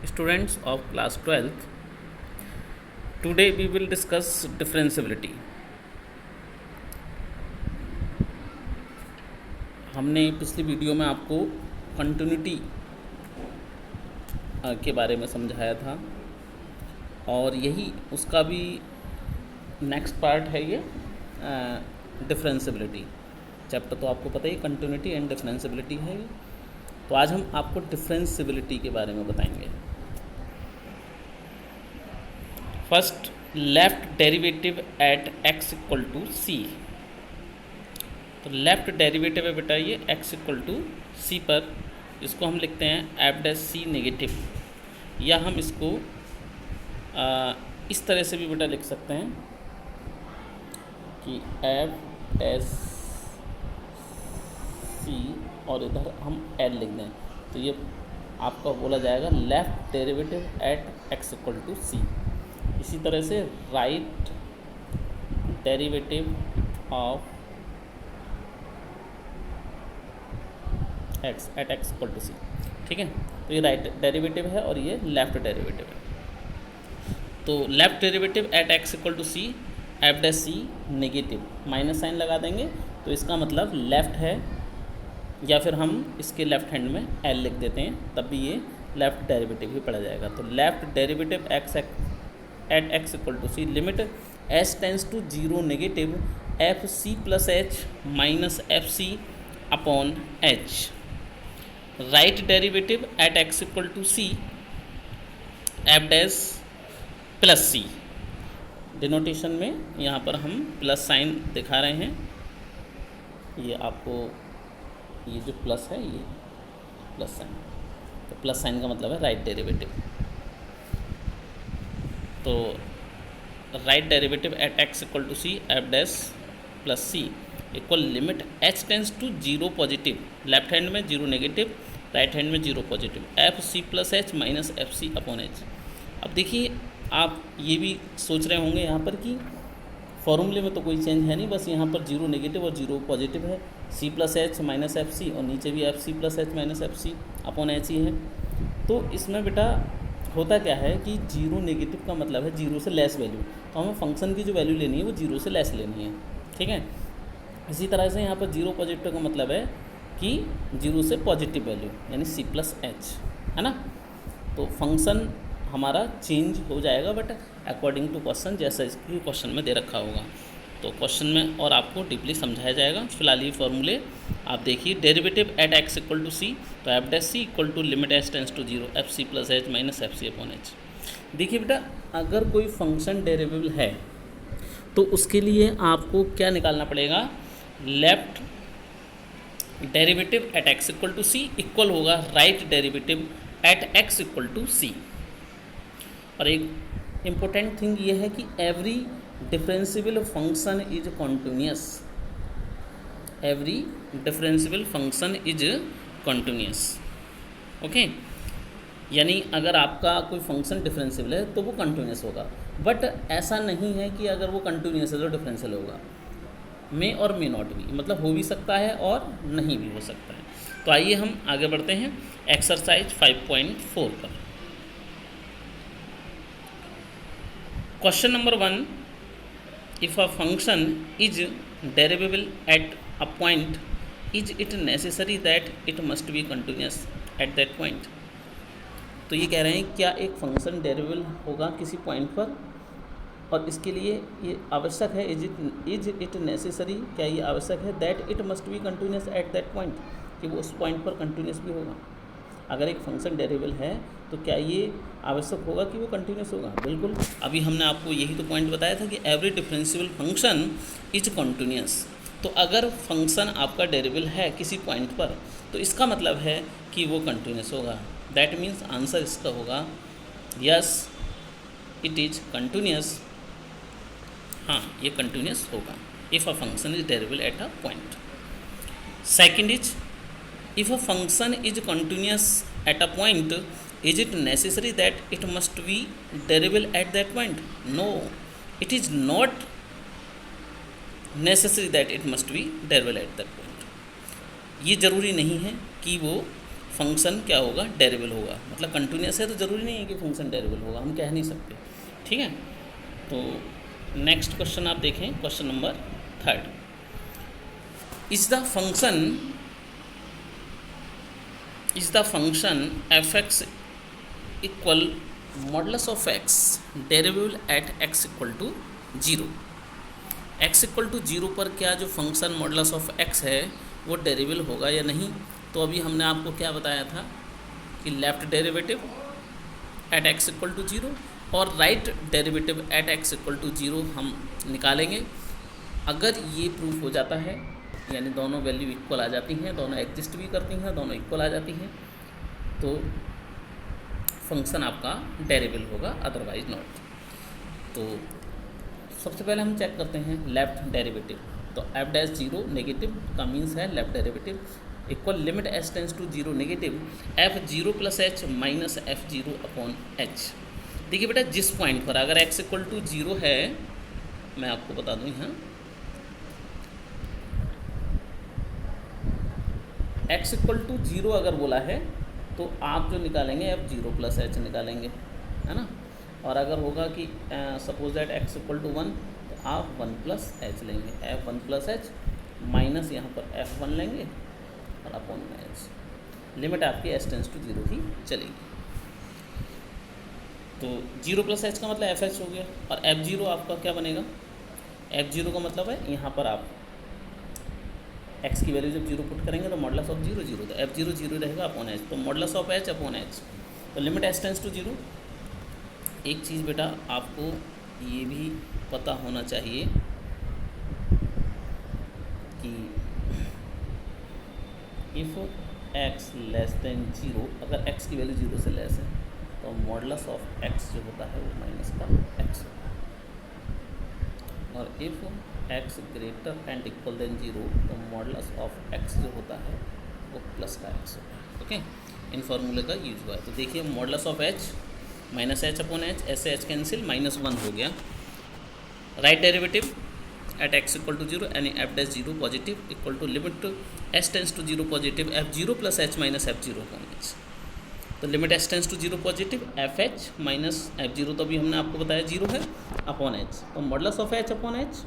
Students of class 12th, today we will discuss differentiability. हमने पिछली video में आपको कंटिन्यूटी के बारे में समझाया था और यही उसका भी नेक्स्ट पार्ट है ये डिफरेंशियबिलिटी चैप्टर। तो आपको पता ही कंटिन्यूटी एंड डिफरेंशियबिलिटी है। तो आज हम आपको डिफरेंशियबिलिटी के बारे में बताएंगे। First, left derivative at x equal to c. तो लेफ्ट डेरिवेटिव है बेटा ये x इक्वल टू सी पर, इसको हम लिखते हैं एफ डैश सी नेगेटिव, या हम इसको इस तरह से भी बेटा लिख सकते हैं कि एफ डैश सी और इधर हम एल लिख दें, तो ये आपका बोला जाएगा left derivative at x equal to c. इसी तरह से right derivative of x at x equal to c. ठीक है, तो ये राइट डेरिवेटिव है और ये लेफ्ट डेरिवेटिव है। तो left derivative at x equal to c f dash c negative, minus sign लगा देंगे तो इसका मतलब लेफ्ट है, या फिर हम इसके लेफ्ट हैंड में l लिख देते हैं, तब भी ये लेफ्ट डेरिवेटिव ही पड़ा जाएगा। तो left derivative at x equal to c limit s tends to zero negative f c plus h minus f c upon h. Right derivative at x equal to c f dash plus c. Denotation में यहाँ पर हम plus sign दिखा रहे हैं, ये आपको ये जो प्लस है ये प्लस साइन, तो प्लस साइन का मतलब है राइट डेरिवेटिव। तो right derivative at x equal to c f dash plus c equal limit h tends to zero positive, left hand में जीरो नेगेटिव, राइट हैंड में zero positive, f c plus h minus f c upon h. अब देखिए, आप ये भी सोच रहे होंगे यहाँ पर कि फॉर्मूले में तो कोई चेंज है नहीं, बस यहाँ पर जीरो नेगेटिव और जीरो पॉजिटिव है, c plus h minus f c, और नीचे भी f c plus h minus f c upon h ही है। तो इसमें बेटा होता क्या है कि जीरो नेगेटिव का मतलब है जीरो से लेस वैल्यू, तो हमें फंक्शन की जो वैल्यू लेनी है वो जीरो से लेस लेनी है। ठीक है, इसी तरह से यहाँ पर जीरो पॉजिटिव का मतलब है कि जीरो से पॉजिटिव वैल्यू, यानी सी प्लस एच, है ना। तो फंक्शन हमारा चेंज हो जाएगा बट अकॉर्डिंग टू क्वेश्चन, जैसा इसकी क्वेश्चन में दे रखा होगा। तो क्वेश्चन में और आपको डीपली समझाया जाएगा। फिलहाल ये फॉर्मूले आप देखिए, derivative at x equal to c, तो f dash c equal to limit h tends to zero f c plus h minus f c upon h. देखिए बेटा, अगर कोई फंक्शन डेरिवेबल है तो उसके लिए आपको क्या निकालना पड़ेगा, left derivative at x equal to c equal होगा right derivative at x equal to c. और एक इम्पोर्टेंट थिंग ये है कि every differential function is continuous, every differential function is continuous. Okay, यानी अगर आपका कोई फंक्शन डिफरेंशियल है तो वो कंटिन्यूस होगा, बट ऐसा नहीं है कि अगर वो कंटिन्यूस है तो डिफरेंशियल होगा। मे और मे नॉट भी, मतलब हो भी सकता है और नहीं भी हो सकता है। तो आइए हम आगे बढ़ते हैं एक्सरसाइज 5.4 पर। Question number 1, if a function is derivable at a point, is it necessary that it must be continuous at that point. तो ये कह रहे हैं क्या एक फंक्शन डेरिवेबल होगा किसी पॉइंट पर, और इसके लिए ये आवश्यक है, इज इट नेसेसरी, क्या ये आवश्यक है that it must be continuous at that point, कि वो उस पॉइंट पर कंटिन्यूस भी होगा। अगर एक फंक्शन डेरिवेबल है तो क्या ये आवश्यक होगा कि वो कंटिन्यूस होगा? बिल्कुल। अभी हमने आपको यही तो पॉइंट बताया था कि every differential function is continuous. तो अगर फंक्शन आपका डेरिवेबल है किसी पॉइंट पर तो इसका मतलब है कि वो कंटिन्यूस होगा। दैट मीन्स आंसर इसका होगा यस इट इज कंटिन्यूस। हाँ, ये कंटिन्यूस होगा if a function is derivable at a point. Second is, if a function is continuous at a point, is it necessary that it must be derivable at that point? No, it is not necessary that it must be derivable at that point. ये ज़रूरी नहीं है कि वो function क्या होगा, डेरिवेबल होगा। मतलब कंटिन्यूस है तो ज़रूरी नहीं है कि फंक्शन डेरिवेबल होगा, हम कह नहीं सकते। ठीक है, तो नेक्स्ट क्वेश्चन आप देखें, question number 3। Is the function f x equal modulus of x derivable at x equal to 0। X equal to 0 पर क्या जो फंक्शन मॉडुलस ऑफ एक्स है वो डेरिवेबल होगा या नहीं। तो अभी हमने आपको क्या बताया था कि left derivative at x equal to 0 और right derivative at x equal to 0 हम निकालेंगे। अगर ये प्रूफ हो जाता है, यानी दोनों वैल्यू इक्वल आ जाती हैं, दोनों एग्जिस्ट भी करती हैं, दोनों इक्वल आ जाती हैं, तो फंक्शन आपका डेरिवेबल होगा, अदरवाइज नॉट। तो सबसे पहले हम चेक करते हैं लेफ्ट डेरिवेटिव। तो एफ डैश 0 नेगेटिव का मीन्स है left derivative equal limit h tends to 0 negative f 0 plus h minus f 0 upon h. देखिए बेटा, जिस पॉइंट पर अगर एक्स इक्वल टू 0 है, मैं आपको बता दूँ यहाँ, एक्स इक्वल टू 0 अगर बोला है तो आप जो निकालेंगे एफ 0 प्लस एच निकालेंगे, है ना। और अगर होगा कि suppose that x equal to 1 तो आप 1 प्लस एच लेंगे, एफ 1 प्लस एच माइनस यहाँ पर एफ 1 लेंगे और अपॉन एच। लिमिट आपकी एच टेंस टू 0 ही चलेगी। तो 0 प्लस एच का मतलब एफ एच हो गया, और एफ 0 आपका क्या बनेगा, एफ 0 का मतलब है यहाँ पर आप एक्स की वैल्यू जब 0 पुट करेंगे तो मॉडुलस ऑफ 0 0, तो एफ 0 0 रहेगा अपॉन एच, तो modulus of H upon h. तो लिमिट एच टेंस टू 0। एक चीज़ बेटा आपको ये भी पता होना चाहिए कि इफ़ एक्स लेस देन 0, अगर एक्स की वैल्यू 0 से लेस है तो मॉडुलस ऑफ एक्स जो होता है वो माइनस का एक्स होता है, और if x greater and equal then 0 तो मॉडुलस ऑफ एक्स जो होता है वो प्लस का एक्स होता है। ओके, इन फार्मूले का यूज हुआ है। तो देखिए modulus of h minus h upon h, ऐसे एच कैंसिल, -1 हो गया। Right derivative at x equal to 0 यानी f dash 0 positive equal to limit h tends to 0 positive f 0 plus h minus f 0 upon h. तो limit h tends to 0 positive f h minus f 0, तो अभी हमने आपको बताया 0 है, upon h. तो modulus of H upon H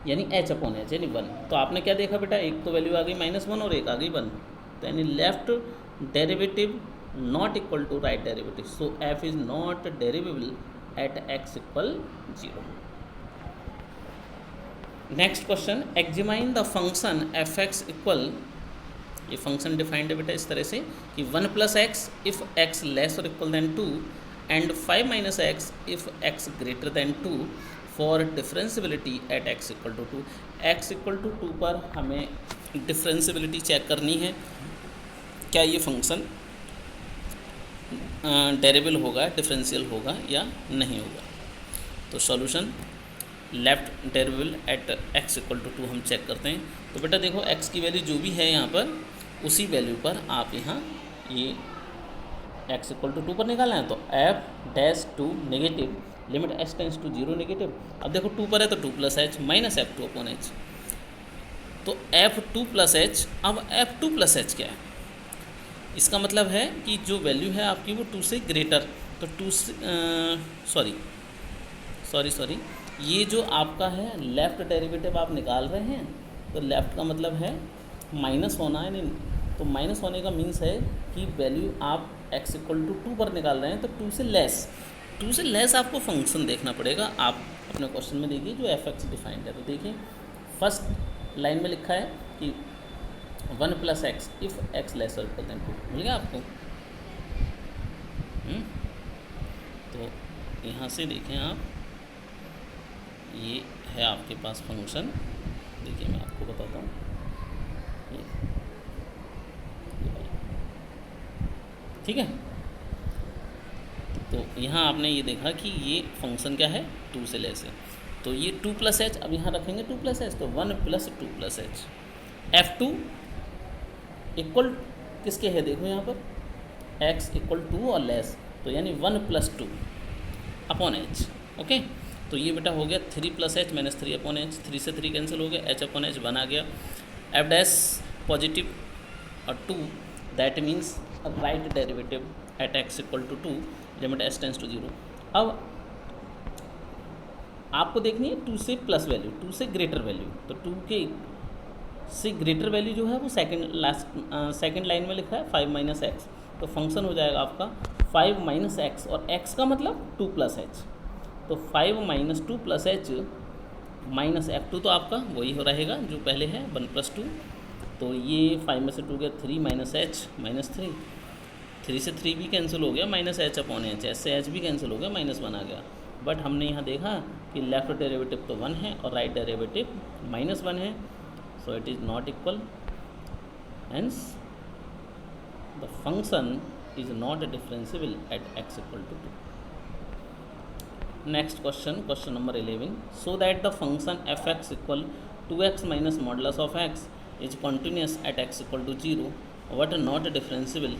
यानी H upon H यानी 1। तो आपने क्या देखा बेटा, एक तो वैल्यू आ गई -1 और एक आ गई 1, तो यानी left derivative not equal to right derivative, so f is not derivable at x equal 0। Next question, examine the function f x equal, ये फंक्शन डिफाइंड है बेटा इस तरह से कि 1 plus x if x less or equal than 2 and 5 minus x if x greater than 2 for differentiability at x equal to 2। X equal to 2 पर हमें differentiability check करनी है, क्या ये फंक्शन डेरिवेबल होगा, डिफरेंशियल होगा या नहीं होगा। तो solution left derivable at x equal to 2 हम चेक करते हैं। तो बेटा देखो एक्स की वैल्यू जो भी है यहाँ पर, उसी वैल्यू पर आप यहाँ ये एक्स इक्वल टू 2 पर निकालना है। तो f dash 2 negative limit h tends to 0 negative, अब देखो 2 पर है तो 2 plus h minus f 2 upon h. तो एफ 2 प्लस एच, अब एफ 2 प्लस एच क्या है, इसका मतलब है कि जो वैल्यू है आपकी वो 2 से ग्रेटर, तो 2 से सॉरी ये जो आपका है लेफ़्ट डेरिवेटिव आप निकाल रहे हैं, तो लेफ़्ट का मतलब है माइनस होना है, नहीं तो माइनस होने का मीन्स है कि वैल्यू आप x इक्वल टू 2 पर निकाल रहे हैं, तो 2 से लेस आपको फंक्शन देखना पड़ेगा। आप अपने क्वेश्चन में देखिए जो एफ एक्स डिफाइंड है, तो देखिए फर्स्ट लाइन में लिखा है कि 1 plus x if x less or equal than 2, मिल गया आपको। तो यहाँ से देखें आप, ये है आपके पास फंक्शन, देखिए मैं आपको बताता हूँ, ठीक है। तो यहाँ आपने ये देखा कि ये फंक्शन क्या है, 2 से लेस है, तो ये 2 प्लस एच, अब यहाँ रखेंगे 2 प्लस एच, तो 1 plus 2 plus H. F2 equal किसके है, देखो यहाँ पर x इक्वल 2 और लेस, तो यानी 1 प्लस 2 अपॉन एच। ओके, तो ये बेटा हो गया 3 plus h minus 3 upon H, 3 से 3 कैंसिल हो गया, एच अपॉन एच 1 आ गया। एफ डैश पॉजिटिव और 2 that means right derivative at x equal to 2 limit h tends to 0। अब आपको देखनी है 2 से प्लस वैल्यू, 2 से ग्रेटर वैल्यू, तो 2 के से ग्रेटर वैल्यू जो है वो सेकंड लाइन में लिखा है 5 माइनस एक्स, तो फंक्शन हो जाएगा आपका 5 माइनस एक्स, और x का मतलब 2 प्लस एच, तो 5 minus 2 plus h minus F2 तो आपका वही हो रहेगा जो पहले है 1 प्लस 2, तो ये 5 में से 2 गया 3 माइनस एच माइनस 3, 3 से 3 भी कैंसिल हो गया, minus h upon H, H से एच भी कैंसिल हो गया, माइनस 1 आ गया। बट हमने यहाँ देखा कि लेफ्ट डेरिवेटिव तो 1 है और राइट डेरिवेटिव माइनस 1 है, so it is not equal, hence the function is not differentiable at x equal to 2. Next question, question number 11. So that the function fx equal 2x minus modulus of x is continuous at x equal to 0, but not differentiable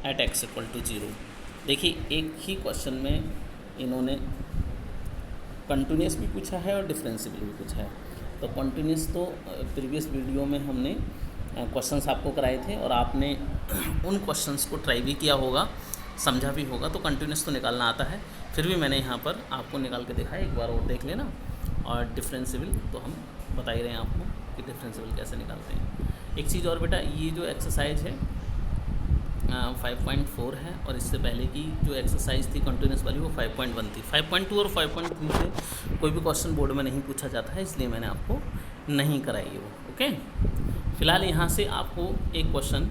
at x equal to 0. देखिए एक ही question में इन्होंने continuous भी पूछा है और differential भी पूछा है। तो कंटिन्यूस तो प्रीवियस वीडियो में हमने क्वेश्चंस आपको कराए थे और आपने उन क्वेश्चंस को ट्राई भी किया होगा, समझा भी होगा, तो कंटिन्यूस तो निकालना आता है, फिर भी मैंने यहाँ पर आपको निकाल के दिखाया, एक बार और देख लेना। और डिफरेंशियल तो हम बता ही रहे हैं आपको कि डिफरेंशियल कैसे निकालते हैं। एक चीज़ और बेटा, ये जो एक्सरसाइज है 5.4 है, और इससे पहले की जो एक्सरसाइज थी कंटिन्यूस वाली वो 5.1 थी। 5.2 और 5.3 से कोई भी क्वेश्चन बोर्ड में नहीं पूछा जाता है, इसलिए मैंने आपको नहीं कराई है वो। ओके, फिलहाल यहाँ से आपको एक क्वेश्चन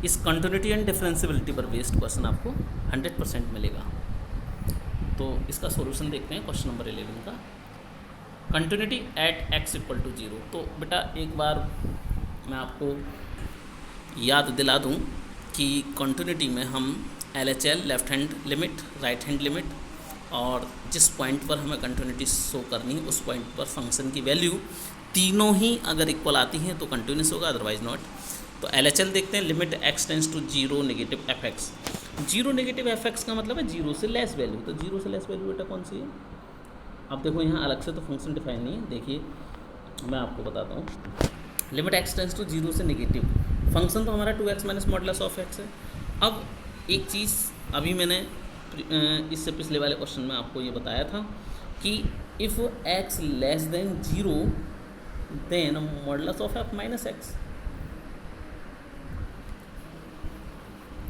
इस कंटिन्यूटी एंड डिफरेंशियबिलिटी पर बेस्ड क्वेश्चन आपको 100% मिलेगा। तो इसका सॉल्यूशन देखते हैं क्वेश्चन नंबर 11 का। Continuity at x equal to 0। तो बेटा एक बार मैं आपको याद दिला दूं कि कंटिन्यूटी में हम LHL left hand limit, right hand limit, और जिस पॉइंट पर हमें कंटिन्यूटी शो करनी है उस पॉइंट पर फंक्शन की वैल्यू तीनों ही अगर इक्वल आती हैं तो कंटिन्यूस होगा, अदरवाइज नॉट। तो LHL देखते हैं, limit x tends to 0 negative fx। 0 negative fx का मतलब है 0 से लेस वैल्यू। तो 0 से लेस वैल्यू बेटा कौन सी है? अब देखो यहाँ अलग से तो फंक्शन डिफाइन नहीं है, देखिए मैं आपको बताता हूँ। लिमिट x टेंस टू 0 से नेगेटिव, फंक्शन तो हमारा 2x minus modulus of x है। अब एक चीज़ अभी मैंने इससे पिछले वाले क्वेश्चन में आपको ये बताया था कि if x less than 0 then modulus of f minus x,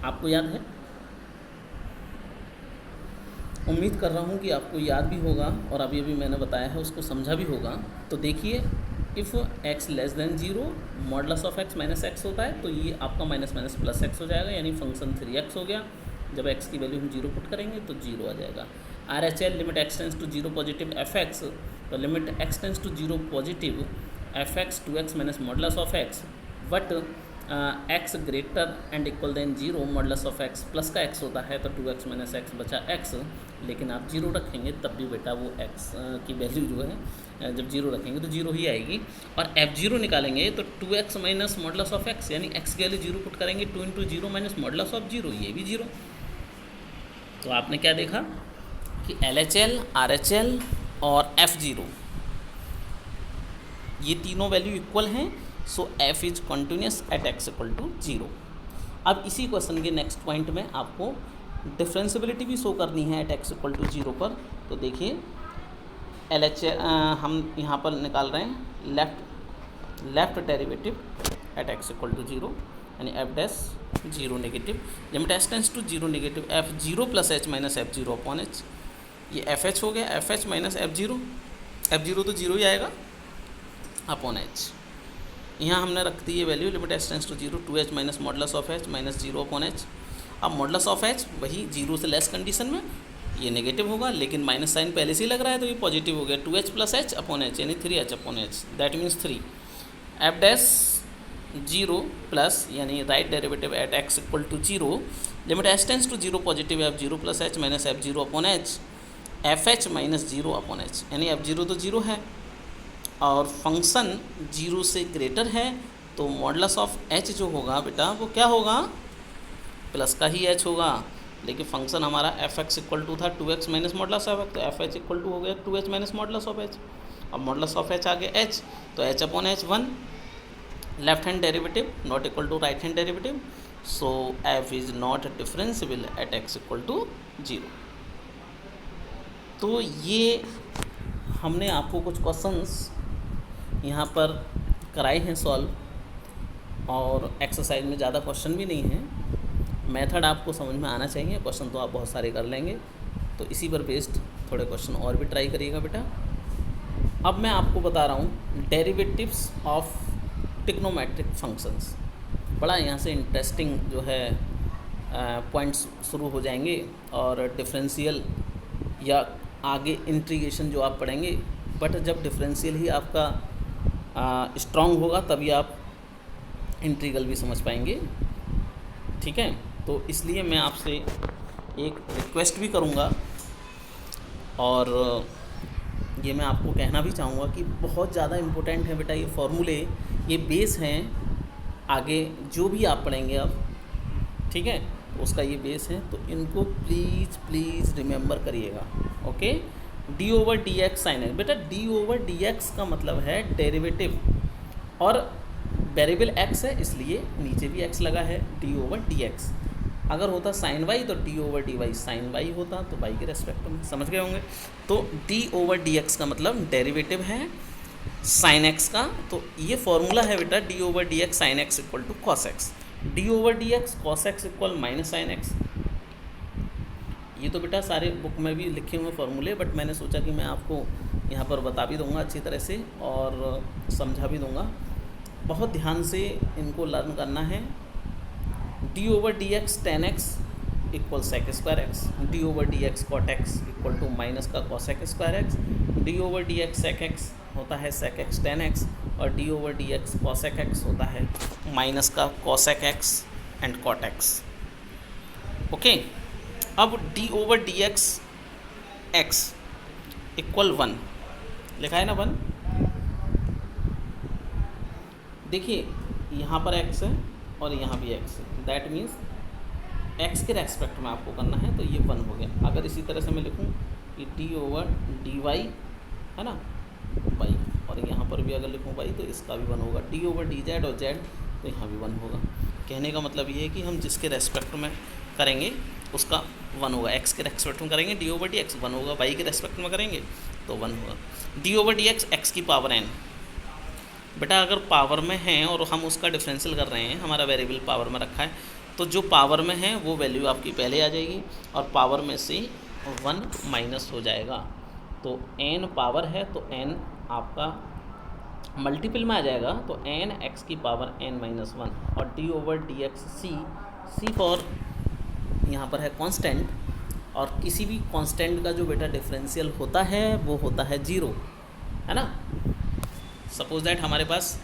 आपको याद है? उम्मीद कर रहा हूँ कि आपको याद भी होगा और अभी अभी मैंने बताया है उसको समझा भी होगा। तो देखिए, if x less than 0 modulus of x minus x होता है, तो ये आपका माइनस माइनस प्लस x हो जाएगा, यानी फंक्शन 3x हो गया। जब x की वैल्यू हम 0 पुट करेंगे तो 0 आ जाएगा। RHL limit x tends to 0 positive fx, तो limit x tends to 0 positive fx 2x minus modulus of x, but x greater and equal then 0 modulus of x plus का x होता है, तो 2x माइनस एक्स बचा x, लेकिन आप 0 रखेंगे तब भी बेटा वो x की वैल्यू जो है जब 0 रखेंगे तो 0 ही आएगी। और f0 निकालेंगे तो 2x minus modulus of x, यानी x की वैल्यू 0 पुट करेंगे, 2 इंटू 0 माइनस मॉडुलस ऑफ 0, ये भी 0। तो आपने क्या देखा कि LHL, RHL और F0 ये तीनों वैल्यू इक्वल हैं, so f is continuous at x equal to 0। अब इसी क्वेश्चन के नेक्स्ट पॉइंट में आपको डिफरेंशियबिलिटी भी शो करनी है एट x इक्वल टू 0 पर। तो देखिए LHL हम यहाँ पर निकाल रहे हैं left derivative at x equal to 0, यानी f dash 0 negative, limit h tends to 0 negative f0 plus h minus f0 upon h, ये fh हो गया, fh माइनस f0 तो 0 ही आएगा अपॉन h। यहाँ हमने रख दी ये value, limit h tends to 0 2h minus modulus of h minus 0 upon h। अब मॉडुलस ऑफ h वही 0 से लेस कंडीशन में ये नेगेटिव होगा, लेकिन माइनस साइन पहले से ही लग रहा है तो ये पॉजिटिव हो गया, 2h plus h upon h, यानी 3h upon h, that means 3। f dash 0 plus यानी right derivative at x equal to 0, limit h tends to 0 positive f0 plus h minus f0 upon h, fh minus 0 upon h, यानी f0 तो 0 है और function 0 से greater है, तो modulus of h जो होगा बेटा वो क्या होगा? प्लस का ही h होगा, लेकिन फंक्शन हमारा fx इक्वल टू था 2x minus modulus of h, तो fh इक्वल टू हो गया 2h minus modulus of h। अब मॉडुलस ऑफ h आ गया h, तो h upon h 1, left hand derivative not equal to right hand derivative, so f is not differentiable at x equal to 0। तो ये हमने आपको कुछ क्वेश्चंस यहाँ पर कराए हैं सॉल्व, और एक्सरसाइज में ज़्यादा क्वेश्चन भी नहीं है। मेथड आपको समझ में आना चाहिए, क्वेश्चन तो आप बहुत सारे कर लेंगे, तो इसी पर बेस्ड थोड़े क्वेश्चन और भी ट्राई करिएगा बेटा। अब मैं आपको बता रहा हूँ डेरिवेटिव्स ऑफ ट्रिग्नोमेट्रिक फंक्शंस। बड़ा यहाँ से इंटरेस्टिंग जो है पॉइंट्स शुरू हो जाएंगे, और डिफरेंशियल या आगे इंटीग्रेशन जो आप पढ़ेंगे, बट जब डिफरेंशियल ही आपका स्ट्रॉन्ग होगा तभी आप इंटीग्रल भी समझ पाएंगे, ठीक है। तो इसलिए मैं आपसे एक रिक्वेस्ट भी करूँगा, और ये मैं आपको कहना भी चाहूँगा कि बहुत ज़्यादा इम्पोर्टेंट है बेटा ये फॉर्मूले, ये बेस हैं आगे जो भी आप पढ़ेंगे अब, ठीक है, उसका ये बेस है। तो इनको प्लीज़ प्लीज़ रिमेंबर करिएगा, okay. D over d x sine x, बेटा डी ओवर डी एक्स का मतलब है डेरिवेटिव, और वेरिएबल एक्स है इसलिए नीचे भी एक्स लगा है, डी ओवर डी एक्स। अगर होता साइन वाई तो d over d y sine y होता, तो वाई के रेस्पेक्ट में, समझ गए होंगे। तो डी ओवर डी एक्स का मतलब डेरिवेटिव है साइन एक्स का। तो ये फॉर्मूला है बेटा d over d x sine x equal to cos x, d over d x cos x equal minus sine x. ये तो बेटा सारे बुक में भी लिखे हुए फॉर्मूले, बट मैंने सोचा कि मैं आपको यहाँ पर बता भी दूँगा अच्छी तरह से और समझा भी दूँगा। बहुत ध्यान से इनको लर्न करना है। D over d x tan x equal sec square x, d over d x cot x equal to minus का cosec square x, d over d x sec x होता है सेक एक्स टेन एक्स, और d over d x cosec x होता है minus का cosec x and cot x, okay. अब d over d x x equal 1 लिखा है ना, 1। देखिए यहाँ पर x है और यहाँ भी x है, दैट मीन्स x के रेस्पेक्ट में आपको करना है, तो ये 1 हो गया। अगर इसी तरह से मैं लिखूँ कि डी ओवर डी वाई है ना y, और यहाँ पर भी अगर लिखूँ y तो इसका भी 1 होगा, डी ओवर डी जेड और z तो यहाँ भी 1 होगा। कहने का मतलब ये है कि हम जिसके रेस्पेक्ट में करेंगे उसका 1 होगा, x के रेस्पेक्ट में करेंगे डी ओवर डी एक्स 1 होगा, y के रेस्पेक्ट में करेंगे तो 1 होगा। D over d x x की पावर n, बेटा अगर पावर में है और हम उसका डिफरेंशियल कर रहे हैं, हमारा वेरिएबल पावर में रखा है, तो जो पावर में है वो वैल्यू आपकी पहले आ जाएगी और पावर में से 1 माइनस हो जाएगा। तो n पावर है तो n आपका मल्टीपल में आ जाएगा, तो n x की पावर n माइनस 1, और d over d x c for यहाँ पर है कांस्टेंट, और किसी भी कांस्टेंट का जो बेटा डिफरेंशियल होता है वो होता है 0, है ना। सपोज दैट हमारे पास,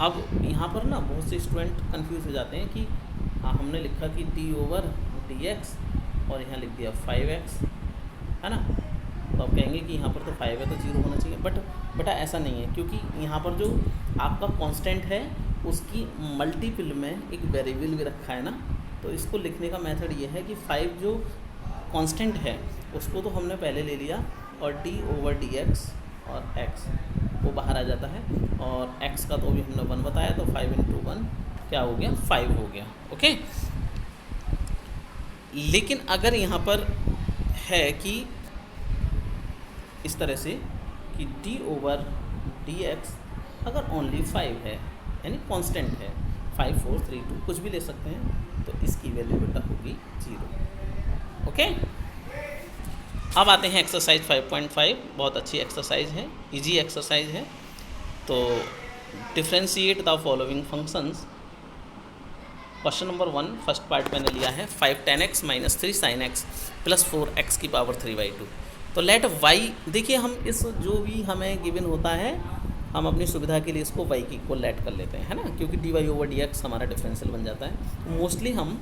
अब यहाँ पर ना बहुत से स्टूडेंट कंफ्यूज हो जाते हैं कि हाँ हमने लिखा कि डी ओवर डी एक्स और यहाँ लिख दिया 5x, है ना। तो आप कहेंगे कि यहाँ पर तो 5 है तो 0 होना चाहिए, बट बेटा ऐसा नहीं है, क्योंकि यहाँ पर जो आपका कांस्टेंट है उसकी मल्टीपल में एक वेरिएबल भी रखा है ना। तो इसको लिखने का मेथड ये है कि 5 जो कांस्टेंट है उसको तो हमने पहले ले लिया, और डी ओवर डी एक्स और x वो बाहर आ जाता है, और x का तो अभी हमने 1 बताया, तो 5 इंटू 1 क्या हो गया, 5 हो गया, ओके। लेकिन अगर यहाँ पर है कि इस तरह से कि d ओवर डी एक्स अगर ओनली 5 है, यानी कांस्टेंट है, 5 4 3 2 कुछ भी ले सकते हैं, तो इसकी वैल्यू बेटा होगी 0, ओके। अब आते हैं एक्सरसाइज 5.5, बहुत अच्छी एक्सरसाइज है, इजी एक्सरसाइज है। तो differentiate the following functions. Question number 1 first part मैंने लिया है 5 tan x minus 3 sin x plus 4x की पावर 3/2। तो लेट y, देखिए हम इस जो भी हमें गिवन होता है हम अपनी सुविधा के लिए इसको y की इक्वल लेट कर लेते हैं, है ना, क्योंकि dy ओवर dx हमारा डिफरेंशियल बन जाता है। मोस्टली हम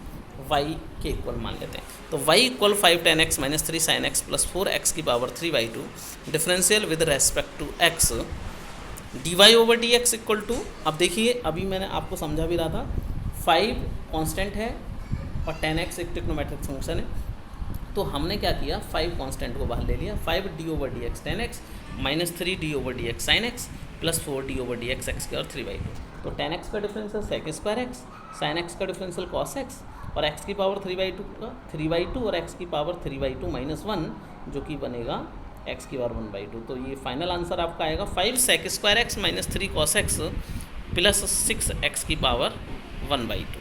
y के इक्वल मान लेते हैं। तो y equal 5 tan x minus 3 sin x plus 4x की power 3/2 differential with respect to x dy over dx equal to, अब देखिए अभी मैंने आपको समझा भी रहा था, 5 कांस्टेंट है और tan x एक ट्रिग्नोमेट्रिक फंक्शन है, तो हमने क्या किया 5 कांस्टेंट को बाहर ले लिया, 5 D over d x tan x minus 3 D over d x sine x plus 4d/dx x की पावर 3/2। तो tan x का differential sec square x, sin x का डिफरेंशियल cos x और x की पावर 3/2 का 3/2 और x की power 3/2 - 1 जो कि बनेगा x की पावर 1/2। तो ये फाइनल आंसर आपका आएगा 5 sec square x minus 3 cos x plus 6 x की power 1/2।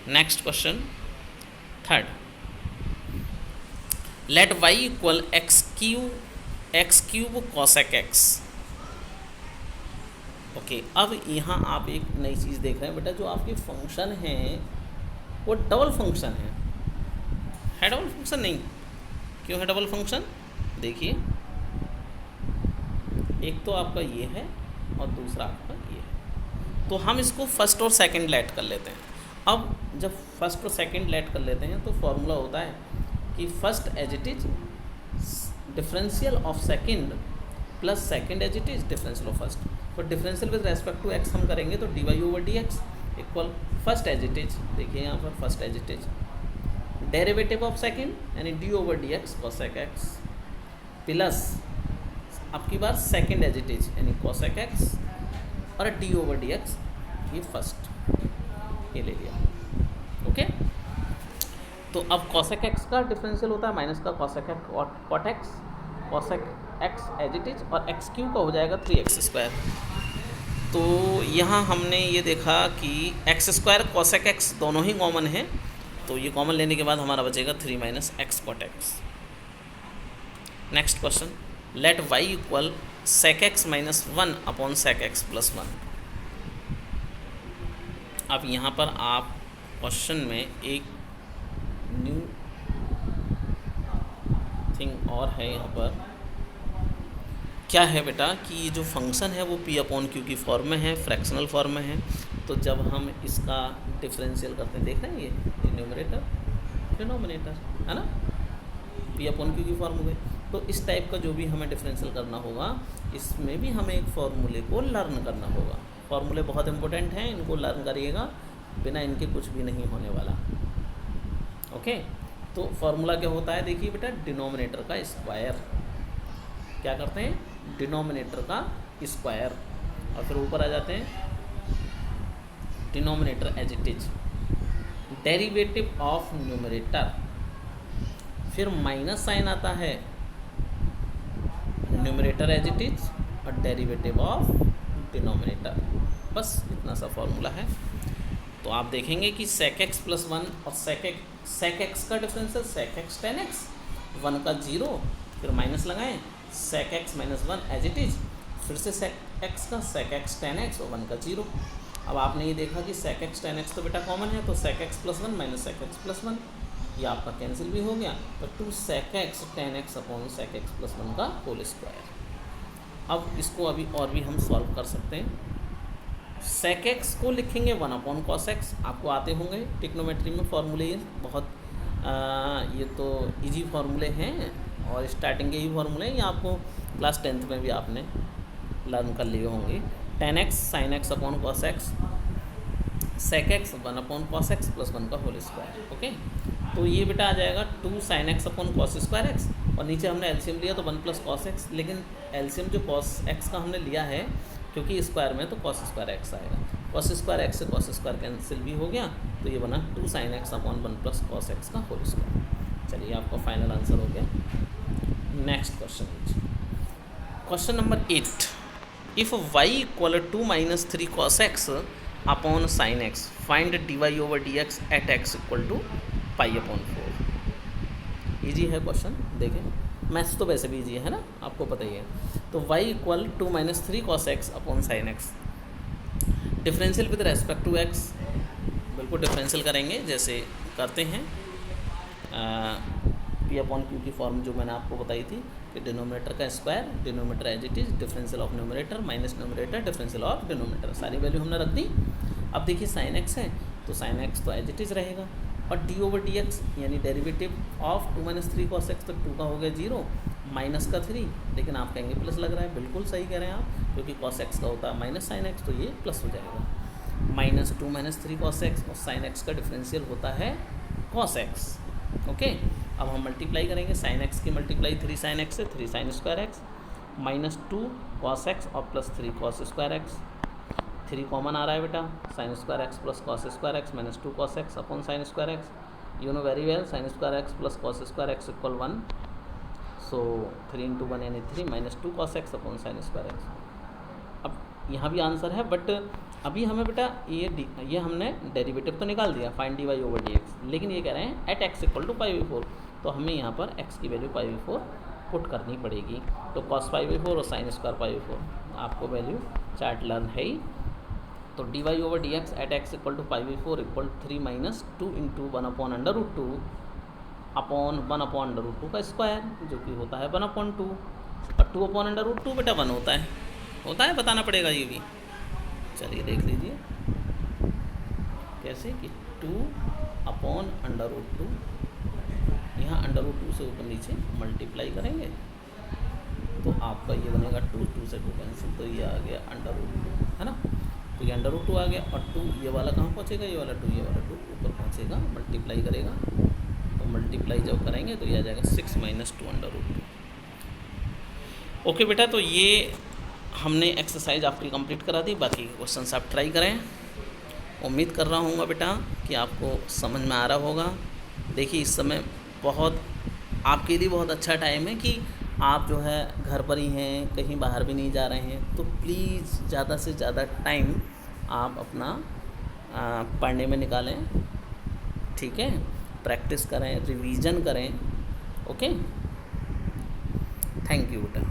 Next question third, let y equal x cube cosec x। Okay, अब यहाँ आप एक नई चीज़ देख रहे हैं बेटा, जो आपके फंक्शन हैं वो डबल फंक्शन है डबल फंक्शन नहीं? क्यों है डबल फंक्शन? देखिए, एक तो आपका ये है और दूसरा आपका ये है। तो हम इसको फर्स्ट और सेकंड लेट कर लेते हैं। अब जब फर्स्ट और सेकंड लेट कर लेते हैं तो फॉर्मूला होता है कि first as it is differential of second plus second as it is differential of first. तो differential with respect to x हम करेंगे तो dy/dx equal first as it is, देखिए यहाँ पर first as it is derivative of second यानी d/dx cosec x plus आपकी बार सेकंड एज इट इज यानी cosec x और d/dx ये फर्स्ट ये ले लिया। ओके, तो अब cosec x का डिफरेंशियल होता है माइनस का cosec x और cot x, cosec x as it is और x क्यूब का हो जाएगा 3x²। तो यहाँ हमने ये देखा कि x² cosec x दोनों ही कॉमन है, तो ये कॉमन लेने के बाद हमारा बचेगा 3 - x cot x। Next question, let y equal sec x - 1 sec x + 1। अब यहाँ पर आप क्वेश्चन में एक न्यू थिंग और है, यहाँ पर क्या है बेटा कि ये जो फंक्शन है वो p/q की फॉर्म में है, फ्रैक्शनल फॉर्म में है। तो जब हम इसका डिफरेंशियल करते हैं, देख रहे हैं ये न्यूमरेटर डिनोमिनेटर है ना, p/q की फॉर्म हो गई। तो इस टाइप का जो भी हमें डिफरेंशियल करना होगा, इसमें भी हमें एक फॉर्मूले को लर्न करना होगा। फॉर्मूले बहुत इंपॉर्टेंट हैं, इनको लर्न करिएगा, बिना इनके कुछ भी नहीं होने वाला। ओके, तो फॉर्मूला क्या होता है, देखिए बेटा, डिनोमिनेटर का स्क्वायर। क्या करते हैं? डिनोमिनेटर का स्क्वायर, और फिर ऊपर आ जाते हैं denominator as it is, derivative of numerator, फिर माइनस साइन आता है न्यूमरेटर एज इट इज और डेरिवेटिव ऑफ डिनोमिनेटर। बस इतना सा फॉर्मूला है। तो आप देखेंगे कि sec x + 1 और sec x का differential sec x tan x, 1 का 0, फिर माइनस लगाएं sec x - 1 as it is, फिर से sec x का sec x tan x और 1 का 0। अब आपने ये देखा कि sec x tan x तो बेटा कॉमन है, तो sec x + 1 - sec x + 1 ये आपका कैंसिल भी हो गया, तो 2 sec x tan x sec x + 1 का होल स्क्वायर। अब इसको अभी और भी हम सॉल्व कर सकते हैं। sec x को लिखेंगे 1 cos x, आपको आते होंगे टिक्नोमेट्री में फॉर्मूले, ये बहुत ये तो इजी फार्मूले हैं और स्टार्टिंग के ही फार्मूले हैं, ये आपको क्लास 10th में भी आपने लर्न कर लिए होंगे। tan x sin x cos x sec x 1 cos x + 1 का होल स्क्वायर। ओके, तो ये बेटा आ जाएगा 2 sin x cos square x, और नीचे हमने एलसीएम लिया तो 1 + cos x, लेकिन एलसीएम जो cos x का हमने लिया है क्योंकि स्क्वायर में तो cos स्क्वायर x आएगा, cos स्क्वायर x से cos स्क्वायर कैंसिल भी हो गया, तो ये बना 2 sin x 1 + cos x का होल स्क्वायर। चलिए, आपका फाइनल आंसर हो गया। Next question number 8, if y equal 2 - 3 cos x sin x, find dy/dx at x equal to π/4। Easy है क्वेश्चन, देखें, मैथ्स तो वैसे भी ईजी है ना, आपको पता ही है। तो y equal 2 - 3 cos x sin x, differential with respect to x, बिल्कुल डिफरेंशियल करेंगे जैसे करते हैं p/q की फॉर्म जो मैंने आपको बताई थी कि डिनोमिनेटर का square, denominator as it is, differential of numerator minus numerator, differential of denominator, सारी वैल्यू हमने रख दी। अब देखिए sin x है तो sin x तो एज इट इज रहेगा, और d/dx यानी डेरिवेटिव ऑफ 2 - 3 cos x, तो 2 का हो गया 0, माइनस का 3, लेकिन आप कहेंगे प्लस लग रहा है, बिल्कुल सही कह रहे हैं आप, क्योंकि cos x का होता है माइनस sin x, तो ये प्लस हो जाएगा। -2 - 3 cos x और sin x का डिफरेंशियल होता है cos x। ओके, अब हम मल्टीप्लाई करेंगे sin x की मल्टीप्लाई 3 sin x से 3 sin² x -2 cos x और +3 cos स्क्वायर एक्स। 3 कॉमन आ रहा है बेटा, sine square x plus cos square x -2 cos x upon sine square x. You know very well sine square x plus cos square x equal 1। सो 3 × 1 यानी 3 -2 cos x upon sine square x. अब यहाँ भी answer है, but अभी हमें बेटा ये हमने डेरिवेटिव तो निकाल दिया, फाइंड dy/dx, लेकिन ये कह रहे हैं एट x इक्वल टू π/4, तो हमें यहाँ पर x की वैल्यू π/4 पुट करनी पड़ेगी। तो cos π/4 और साइन स्क्वायर π/4 आपको वैल्यू चार्ट लर्न है ही। तो dy/dx at x equal to π/4 equal 3 - 2 × 1/√2 upon 1/√2 का स्क्वायर, जो कि होता है 1/2, और 2/√2 बेटा 1 होता है, बताना पड़ेगा ये भी। चलिए देख लीजिए कैसे कि 2/√2, यहाँ √2 से ऊपर नीचे मल्टीप्लाई करेंगे तो आपका ये बनेगा 2 से 2 कैंसिल, तो ये आ गया √2, है ना। तो ये √2 आ गया, और 2 ये वाला कहाँ पहुँचेगा, ये वाला 2 ऊपर पहुँचेगा, मल्टीप्लाई करेगा, तो मल्टीप्लाई जब करेंगे तो ये आ जाएगा 6 - 2 √2। ओके बेटा, तो ये हमने एक्सरसाइज आपकी कंप्लीट करा दी, बाकी के क्वेश्चंस आप ट्राई करें। उम्मीद कर रहा हूँ बेटा कि आपको समझ में आ रहा होगा। देखिए इस समय बहुत आपके लिए बहुत अच्छा टाइम है कि आप जो है घर पर ही हैं, कहीं बाहर भी नहीं जा रहे हैं, तो प्लीज़ ज़्यादा से ज़्यादा टाइम आप अपना पढ़ने में निकालें, ठीक है। प्रैक्टिस करें, रिवीजन करें। ओके, थैंक यू बेटा।